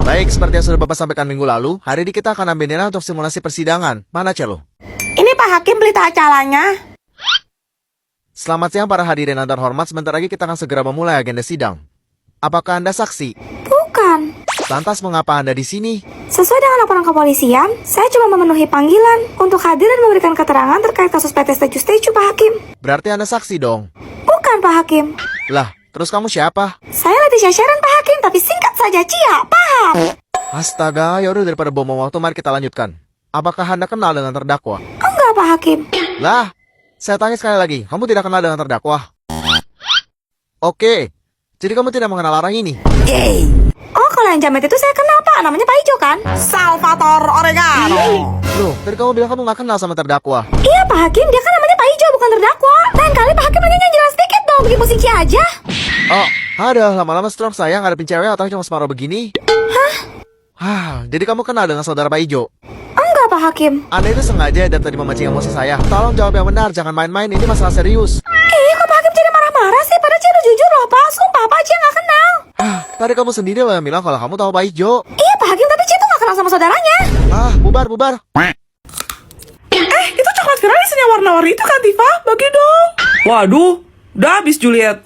Baik, seperti yang sudah Bapak sampaikan minggu lalu, hari ini kita akan ambil nilai untuk simulasi persidangan. Mana Celo? Ini Pak Hakim berita acaranya. Selamat siang para hadirin yang terhormat, sebentar lagi kita akan segera memulai agenda sidang. Apakah Anda saksi? Bukan. Lantas mengapa Anda di sini? Sesuai dengan laporan kepolisian, saya cuma memenuhi panggilan untuk hadir dan memberikan keterangan terkait kasus PT Stecu Pak Hakim. Berarti Anda saksi dong? Bukan Pak Hakim. Lah, terus kamu siapa? Saya Leticia Sharon Pak Hakim, tapi singkat saja Cia, paham? Astaga, yaudah daripada buang waktu, mari kita lanjutkan. Apakah Anda kenal dengan terdakwa? Enggak Pak Hakim. Lah, saya tanya sekali lagi, kamu tidak kenal dengan terdakwa? Oke, jadi kamu tidak mengenal orang ini? Yeay. Oh, kalau yang jamet itu saya kenal Pak, namanya Pak Ijo kan? Salvatore Oregano. Loh, tadi kamu bilang kamu gak kenal sama terdakwa. Iya Pak Hakim, dia kan namanya Pak Ijo, bukan terdakwa. Lain kali Pak Hakim nanya yang jelas dikit dong, bikin pusing Cia aja. Oh, ada lama-lama stroke saya ngadepin cewek atau cuma separuh begini? Jadi kamu kenal dengan saudara Pak Ijo? Enggak Pak Hakim. Anda itu sengaja dan tadi memancing emosi saya. Tolong jawab yang benar, jangan main-main, ini masalah serius. Kok Pak Hakim jadi marah-marah sih? Padahal Cia udah jujur loh Pak, sumpah Pak Cia gak kenal. Tadi kamu sendiri loh yang bilang kalau kamu tahu Pak Ijo. Iya Pak Hakim, tapi Cia tuh gak kenal sama saudaranya. Bubar. Itu coklat viral isinya warna-warni itu kan Tifa? Bagi dong. Waduh, udah habis Juliet.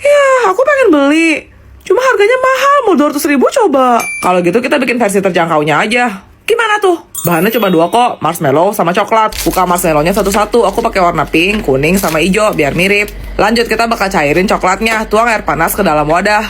Ya, aku pengen beli. Cuma harganya mahal, mau 200.000 coba. Kalau gitu kita bikin versi terjangkaunya aja. Gimana tuh? Bahannya cuma 2 kok, marshmallow sama coklat. Buka marshmallownya satu-satu, aku pakai warna pink, kuning, sama hijau biar mirip. Lanjut kita bakal cairin coklatnya, tuang air panas ke dalam wadah.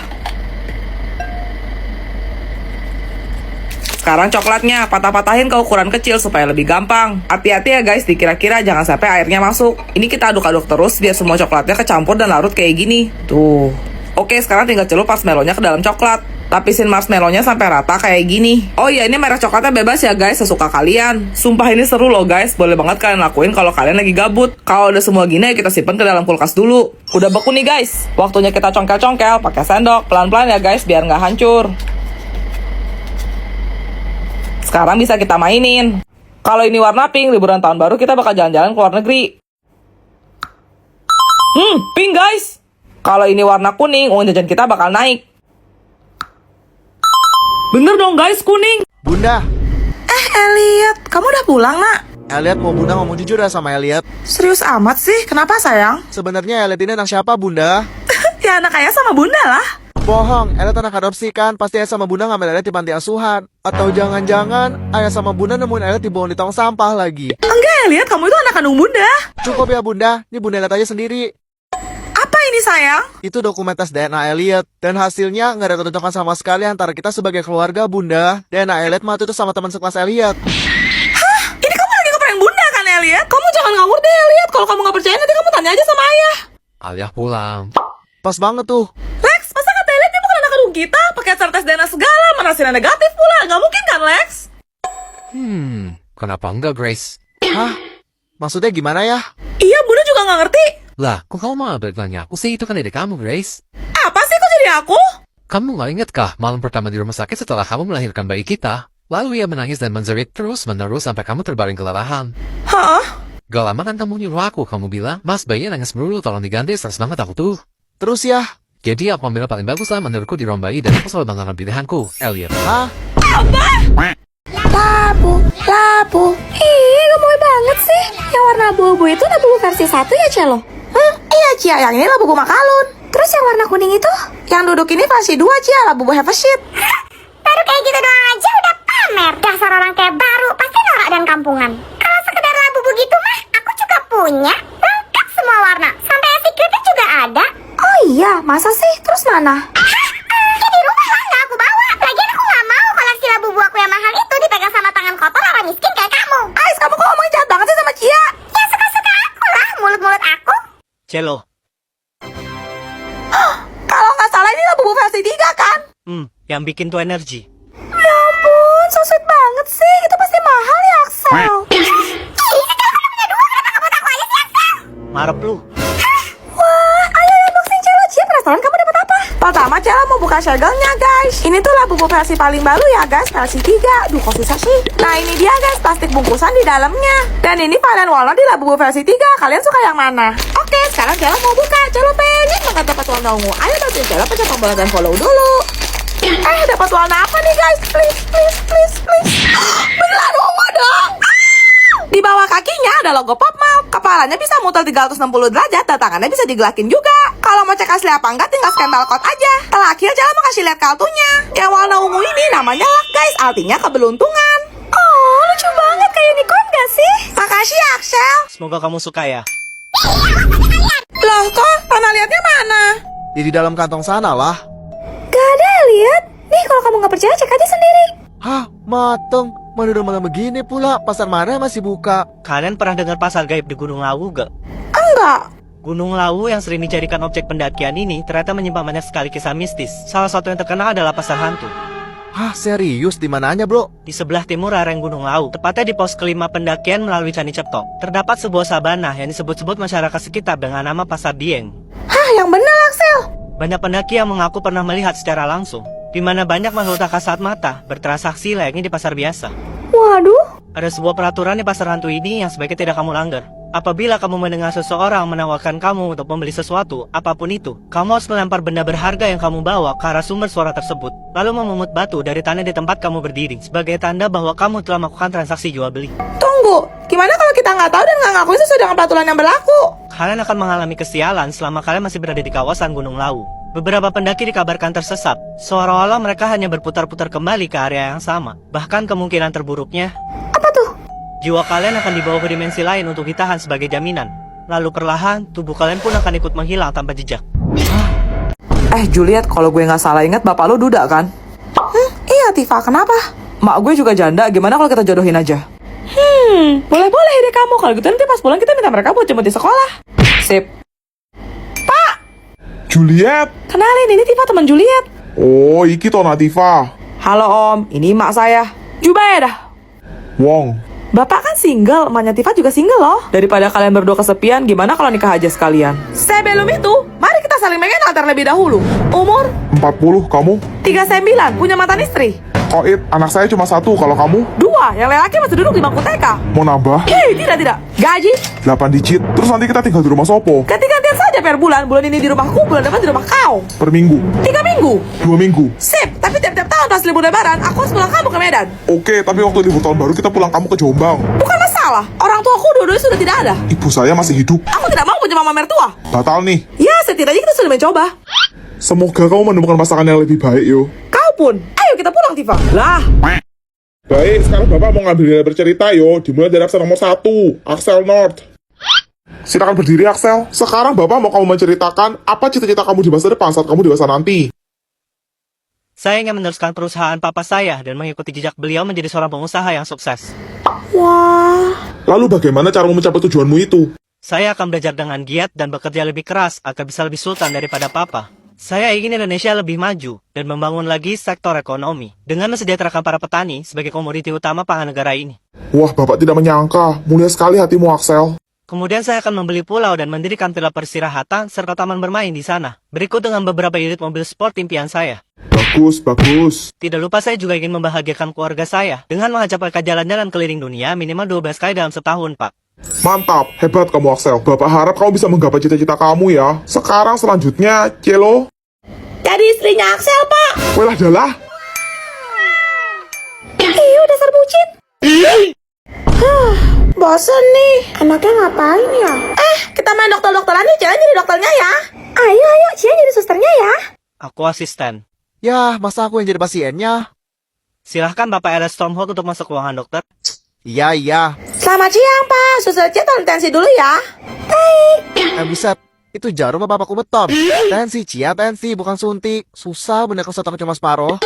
Sekarang coklatnya, patah-patahin ke ukuran kecil supaya lebih gampang. Hati-hati ya guys, dikira-kira jangan sampai airnya masuk. Ini kita aduk-aduk terus biar semua coklatnya kecampur dan larut kayak gini. Tuh. Oke, sekarang tinggal celup marshmallow-nya ke dalam coklat. Lapisin marshmallow-nya sampai rata kayak gini. Oh iya, ini merek coklatnya bebas ya guys, sesuka kalian. Sumpah ini seru loh guys, boleh banget kalian lakuin kalau kalian lagi gabut. Kalau udah semua gini, kita simpen ke dalam kulkas dulu. Udah beku nih guys. Waktunya kita congkel-congkel, pakai sendok. Pelan-pelan ya guys, biar nggak hancur. Sekarang bisa kita mainin. Kalau ini warna pink, liburan tahun baru kita bakal jalan-jalan ke luar negeri. Pink guys. Kalau ini warna kuning, uang jajan kita bakal naik. Bener dong guys, kuning. Bunda, Elliot, kamu udah pulang nak? Elliot mau Bunda ngomong jujur ya sama Elliot. Serius amat sih, kenapa sayang? Sebenarnya Elliot ini anak siapa Bunda? Ya anak ayah sama bunda lah. Bohong, Elliot anak adopsi kan? Pasti ayah sama Bunda ngambil Elliot di panti asuhan. Atau jangan-jangan ayah sama Bunda nemuin Elliot dibuang di tong sampah lagi. Enggak Elliot, kamu itu anak kandung bunda. Cukup ya Bunda, ini Bunda lihat aja sendiri. Apa ini sayang? Itu dokumen tes DNA Elliot. Dan hasilnya nggak ada kecocokan sama sekali antara kita sebagai keluarga Bunda. DNA Elliot mah itu sama teman sekelas Elliot. Ini kamu lagi ngeprank bunda kan Elliot? Kamu jangan ngawur deh Elliot. Kalau kamu nggak percaya nanti kamu tanya aja sama ayah. Aliah pulang. Pas banget tuh. Lex, masa kata Elliot dia bukan anak kandung kita? Pakai acara tes DNA segala, mana hasilnya negatif pula? Nggak mungkin kan Lex? Kenapa enggak Grace? Maksudnya gimana ya? Iya, bunda juga nggak ngerti. Lah, kok kamu malah bertanya aku sih? Itu kan ide kamu Grace. Apa sih kok jadi aku? Kamu nggak ingat kah malam pertama di rumah sakit setelah kamu melahirkan bayi kita? Lalu ia menangis dan menjerit terus-menerus sampai kamu terbaring kelelahan. Hah? Gak lama kan kamu nyuruh aku, kamu bilang, Mas bayi nangis melulu, tolong diganti, stres banget aku tuh. Terus ya? Jadi aku ambil paling bagus lah menurutku di ruang bayi dan aku selalu banggakan pilihanku, Elliot. Labu. Ih, gemoy banget sih. Yang warna abu-abu itu labu versi 1 ya, Celo? Iya Cia, yang ini labu makalun. Terus yang warna kuning itu? Yang duduk ini versi 2 Cia, labu have a shit. Baru kayak gitu doang aja udah pamer. Dasar orang kayak baru, pasti norak dan kampungan. Kalau sekedar labu begitu mah, aku juga punya. Lengkap semua warna, sampai secretnya juga ada. Oh iya, masa sih? Terus mana? Ya di rumah lah, nggak aku bawa. Lagian aku nggak mau koleksi labu aku yang mahal itu dipegang sama tangan kotor orang miskin kayak kamu. Ais, kamu kok ngomongin jahat banget sih sama Cia? Ya suka-suka aku lah, mulut-mulut aku. Celo. Kalau nggak salah ini labu versi 3 kan? Yang bikin tuh energi. Ya ampun, so sweet banget sih. Itu pasti mahal ya, Axel. Marep lu. Wah, ayo unboxing Celo. Cia, penasaran kamu dapat apa? Pertama Cella mau buka segelnya guys. Ini tuh labu versi paling baru ya guys, versi 3. Duh kok susah sih. Nah ini dia guys, plastik bungkusan di dalamnya. Dan ini varian walnut di labu versi 3. Kalian suka yang mana? Oke, sekarang Cella mau buka. Cella pengen banget dapat warna ungu. Ayo bantuin Cella pencet tombol dan follow dulu. Dapat warna apa nih guys? Please, please, please, please. Beneran ungu dong. Di bawah kakinya ada logo Popmart. Kepalanya bisa muter 360 derajat dan tangannya bisa digelakin juga. Kalau mau cek asli apa enggak tinggal scan barcode aja. Terakhir jangan mau kasih lihat kartunya. Yang warna ungu ini namanya luck guys, artinya keberuntungan. Oh, lucu banget kayak unicorn gak sih? Makasih ya Axel. Semoga kamu suka ya. Loh kok tanah liatnya mana? Di dalam kantong sana lah. Gak ada lihat. Nih kalau kamu nggak percaya cek aja sendiri. Hah, mateng. Mana udah malam begini pula, pasar mana masih buka? Kalian pernah dengar pasar gaib di Gunung Lawu gak? Enggak. Gunung Lawu yang sering dijadikan objek pendakian ini ternyata menyimpan banyak sekali kisah mistis. Salah satu yang terkenal adalah pasar hantu. Hah, serius? Di mananya, bro? Di sebelah timur lereng Gunung Lawu, tepatnya di pos kelima pendakian melalui Candi Ceptok, terdapat sebuah sabana yang disebut-sebut masyarakat sekitar dengan nama Pasar Dieng. Hah, yang benar Axel. Banyak pendaki yang mengaku pernah melihat secara langsung, di mana banyak makhluk tak kasat mata bertransaksi layaknya di pasar biasa. Waduh. Ada sebuah peraturan di pasar hantu ini yang sebaiknya tidak kamu langgar. Apabila kamu mendengar seseorang menawarkan kamu untuk membeli sesuatu, apapun itu, kamu harus melempar benda berharga yang kamu bawa ke arah sumber suara tersebut, lalu memungut batu dari tanah di tempat kamu berdiri, sebagai tanda bahwa kamu telah melakukan transaksi jual beli. Tunggu, gimana kalau kita nggak tahu dan nggak ngakuin sesuai dengan peraturan yang berlaku? Kalian akan mengalami kesialan selama kalian masih berada di kawasan Gunung Lawu. Beberapa pendaki dikabarkan tersesat, seolah-olah mereka hanya berputar-putar kembali ke area yang sama. Bahkan kemungkinan terburuknya, Apa tuh? jiwa kalian akan dibawa ke dimensi lain untuk ditahan sebagai jaminan. Lalu perlahan, tubuh kalian pun akan ikut menghilang tanpa jejak. Juliet, kalau gue nggak salah ingat bapak lu duda kan? Iya Tifa, kenapa? Mak gue juga janda, gimana kalau kita jodohin aja? Boleh-boleh ide kamu, kalau gitu nanti pas pulang kita minta mereka buat jemput di sekolah. Sip. Juliet. Kenalin, ini Tifa teman Juliet. Oh, iki to Natifa. Halo Om, ini mak saya. Jubah ya dah. Wong. Bapak kan single, emaknya Tifa juga single loh. Daripada kalian berdua kesepian, gimana kalau nikah aja sekalian? Sebelum itu, mari kita saling mengenal terlebih dahulu. Umur 40, kamu? 39, punya mantan istri. Koit, anak saya cuma 1, kalau kamu? 2, yang lelaki masih duduk di bangku TK. Mau nambah? Tidak. Gaji, 8 digit, terus nanti kita tinggal di rumah Sopo. ganti-gantian saja per bulan. Bulan ini di rumahku, bulan depan di rumah kau. Per minggu, 3 minggu. 2 minggu. Sip, tapi tiap-tiap tahun pas libur lebaran, aku harus pulang kamu ke Medan. Oke, tapi waktu libur tahun baru kita pulang kamu ke Jombang. Bukan masalah, orang tuaku dua-duanya sudah tidak ada. Ibu saya masih hidup. Aku tidak mau punya mama mertua. Batal nih. Ya, setidaknya kita sudah mencoba. Semoga kamu menemukan pasangan yang lebih baik, yo. Kau pun. Ayo kita pulang, Tifa. Lah, Baik, sekarang Bapak mau ngambil bercerita, yo. Dimulai dari Axel nomor 1, Axel North. Silakan berdiri, Axel. Sekarang Bapak mau kamu menceritakan apa cita-cita kamu di masa depan saat kamu dewasa nanti. Saya ingin meneruskan perusahaan papa saya dan mengikuti jejak beliau menjadi seorang pengusaha yang sukses. Wah. Lalu bagaimana caramu mencapai tujuanmu itu? Saya akan belajar dengan giat dan bekerja lebih keras agar bisa lebih sultan daripada papa. Saya ingin Indonesia lebih maju dan membangun lagi sektor ekonomi dengan mensejahterakan para petani sebagai komoditi utama pangan negara ini. Wah, Bapak tidak menyangka. Mulia sekali hatimu, Axel. Kemudian saya akan membeli pulau dan mendirikan villa peristirahatan serta taman bermain di sana. Berikut dengan beberapa unit mobil sport impian saya. Bagus, bagus. Tidak lupa saya juga ingin membahagiakan keluarga saya dengan mengajak mereka jalan-jalan keliling dunia minimal 12 kali dalam setahun, Pak. Mantap, hebat kamu, Axel. Bapak harap kamu bisa menggapai cita-cita kamu ya. Sekarang selanjutnya, Celo. jadi istrinya Axel, Pak. Welah dalah. Iya, dasar bucin. Bosen nih. Anaknya ngapain ya? Kita main dokter-dokteran nih, jangan jadi dokternya ya. Ayo, Cia jadi susternya ya. Aku asisten. Yah, masa aku yang jadi pasiennya? Silahkan Bapak Ernest Stormhold untuk masuk ruangan dokter. Iya. Selamat siang, Pak. Suster Cia tolong tensi dulu ya. Buset. Itu jarum apa bapakku beton? Tensi, Cia, tensi, bukan suntik. Susah bener kalau aku cuma separuh.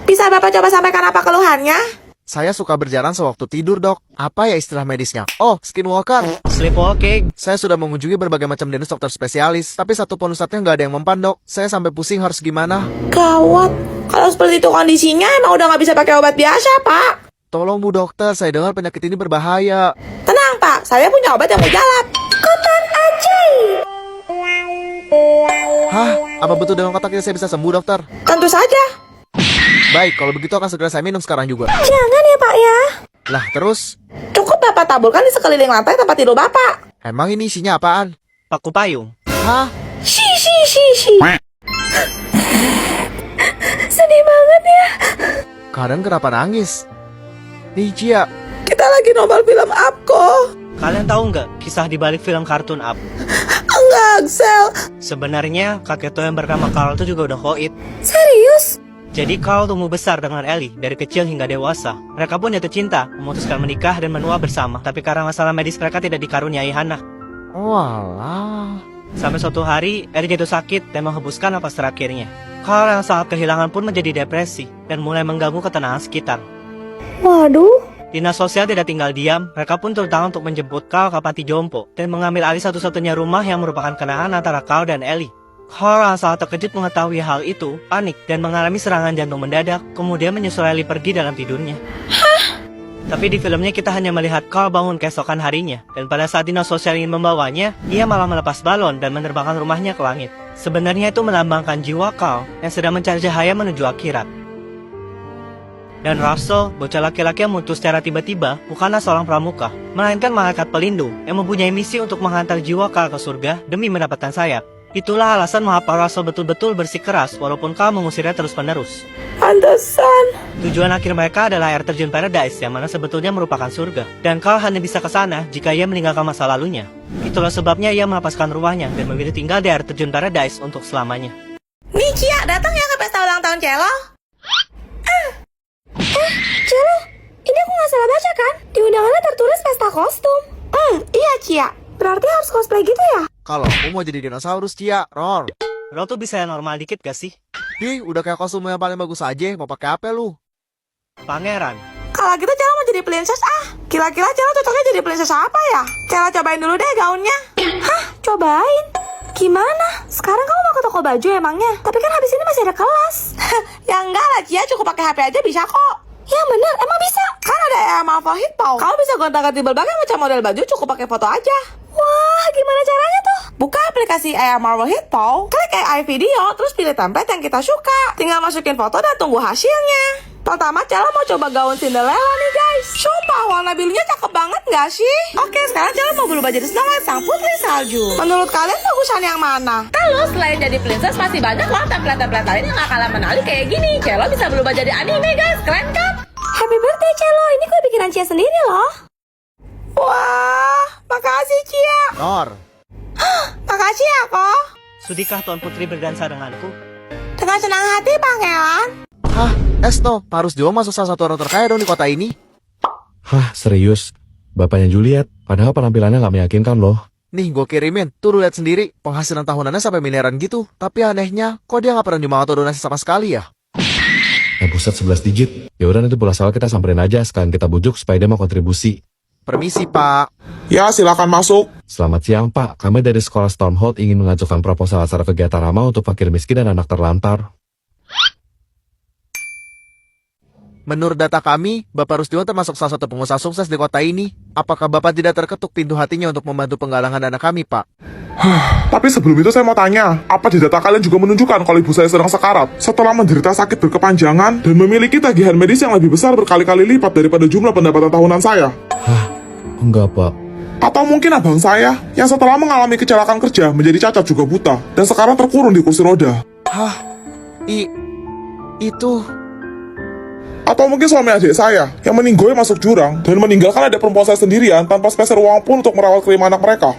Bisa Bapak coba sampaikan apa keluhannya? Saya suka berjalan sewaktu tidur, dok. Apa ya istilah medisnya? Oh, skinwalker. Sleepwalking. Saya sudah mengunjungi berbagai macam jenis dokter spesialis, tapi satu pun ustadznya nggak ada yang mempan, dok. Saya sampai pusing harus gimana. Gawat. Kalau seperti itu kondisinya emang udah nggak bisa pakai obat biasa, Pak. Tolong Bu Dokter, saya dengar penyakit ini berbahaya. Tenang, Pak. Saya punya obat yang mujarab. Kotak ajaib. Hah? Apa betul dengan kotak ini saya bisa sembuh, dokter? Tentu saja. Baik, kalau begitu akan segera saya minum sekarang juga. Jangan ya, Pak ya. Lah, terus? Cukup Bapak taburkan di sekeliling lantai tempat tidur Bapak. Emang ini isinya apaan? Paku payung. Hah? Shi. Sedih banget ya. Kalian kenapa nangis? Nih Cia, Kita lagi nonton film Up kok. Kalian tahu nggak kisah di balik film kartun Up? Enggak, Axel. Sebenarnya kakek tua yang bernama Carl itu juga udah koit. Serius? Jadi Carl tumbuh besar dengan Ellie dari kecil hingga dewasa. Mereka pun jatuh cinta, memutuskan menikah dan menua bersama. Tapi karena masalah medis mereka tidak dikaruniai anak. walah. Sampai suatu hari, Ellie jatuh sakit dan menghembuskan napas terakhirnya. Carl yang sangat kehilangan pun menjadi depresi dan mulai mengganggu ketenangan sekitar. Waduh. Dinas sosial tidak tinggal diam, mereka pun terutama untuk menjemput Carl ke panti jompo dan mengambil alih satu-satunya rumah yang merupakan kenangan antara Carl dan Ellie. Carl yang sangat terkejut mengetahui hal itu, panik dan mengalami serangan jantung mendadak, kemudian menyusul Ellie pergi dalam tidurnya. Tapi di filmnya kita hanya melihat Carl bangun keesokan harinya, dan pada saat dinas sosial ingin membawanya, ia malah melepas balon dan menerbangkan rumahnya ke langit. Sebenarnya itu melambangkan jiwa Carl yang sedang mencari cahaya menuju akhirat. Dan Russell, bocah laki-laki yang muncul secara tiba-tiba, bukanlah seorang pramuka, melainkan malaikat pelindung yang mempunyai misi untuk menghantar jiwa Carl ke surga demi mendapatkan sayap. Itulah alasan mengapa Russell betul-betul bersikeras walaupun Carl mengusirnya terus-menerus. Pantesan. Tujuan akhir mereka adalah air terjun Paradise yang mana sebetulnya merupakan surga. Dan Carl hanya bisa ke sana jika ia meninggalkan masa lalunya. Itulah sebabnya ia melepaskan rumahnya dan memilih tinggal di air terjun Paradise untuk selamanya. Nih Cia, datang ya ke pesta ulang tahun Celo. Celo, ini aku nggak salah baca kan? Di undangannya tertulis pesta kostum. Iya Cia. Berarti harus cosplay gitu ya? Kalau aku mau jadi dinosaurus Cia, Ror. Lo tuh bisa yang normal dikit gak sih? Ih, udah kayak kostum yang paling bagus aja, mau pakai apa lu? Pangeran. Kalau gitu Celo mau jadi princess Kira-kira Celo cocoknya jadi princess apa ya? Celo cobain dulu deh gaunnya. Hah? Cobain? Gimana? Sekarang kamu mau ke toko baju emangnya? Tapi kan habis ini masih ada kelas. Ya enggak lah Cia, cukup pakai HP aja bisa kok. Yang bener, emang bisa? Kan ada Emma Fahid Pau. Kamu bisa gonta-ganti berbagai macam model baju, cukup pakai foto aja. Wah, gimana caranya tuh? Buka aplikasi Marvel Hit Pau, klik AI video, terus pilih template yang kita suka. Tinggal masukin foto dan tunggu hasilnya. Pertama, Celo mau coba gaun Cinderella nih guys. Sumpah, warna birunya cakep banget gak sih? Oke, sekarang Celo mau berubah jadi Snow White, sang putri salju. Menurut kalian bagusan yang mana? Kalau selain jadi princess masih banyak loh template-template lain yang gak kalah menarik kayak gini. Celo bisa berubah jadi anime guys, keren kan? Happy birthday, Celo. Ini kue bikinan Cia sendiri loh. Wah, makasih Cia. Ror. Makasih ya kok. Sudikah Tuan Putri berdansa denganku? Dengan senang hati pangeran. Hah, Esno, Pak Rusdio masuk salah satu orang terkaya dong di kota ini. Hah, serius? Bapaknya Juliet, padahal penampilannya nggak meyakinkan loh. Nih, gue kirimin. Tuh lu lihat sendiri, penghasilan tahunannya sampai miliaran gitu. Tapi anehnya, kok dia nggak pernah nyumbang atau donasi sama sekali ya? Buset 11 digit. Yaudah nanti pulang sekolah kita samperin aja, sekalian kita bujuk supaya dia mau kontribusi. Permisi, Pak. Ya, silakan masuk. Selamat siang, Pak. Kami dari sekolah Stormhold ingin mengajukan proposal acara kegiatan ramah untuk fakir miskin dan anak terlantar. Menurut data kami, Bapak Rusdio termasuk salah satu pengusaha sukses di kota ini. Apakah Bapak tidak terketuk pintu hatinya untuk membantu penggalangan dana kami, Pak? Tapi sebelum itu saya mau tanya, apa di data kalian juga menunjukkan kalau ibu saya sedang sekarat setelah menderita sakit berkepanjangan dan memiliki tagihan medis yang lebih besar berkali-kali lipat daripada jumlah pendapatan tahunan saya? Hah? Enggak, Pak. Atau mungkin abang saya yang setelah mengalami kecelakaan kerja menjadi cacat juga buta dan sekarang terkurung di kursi roda? Hah? Itu... Atau mungkin suami adik saya yang meninggoy masuk jurang dan meninggalkan adik perempuan saya sendirian tanpa spesial uang pun untuk merawat kelima anak mereka?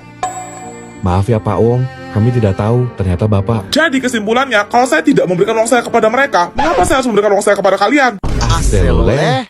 Maaf ya Pak Wong, kami tidak tahu, ternyata Bapak. Jadi kesimpulannya, kalau saya tidak memberikan uang saya kepada mereka, mengapa saya harus memberikan uang saya kepada kalian? Aseloleh.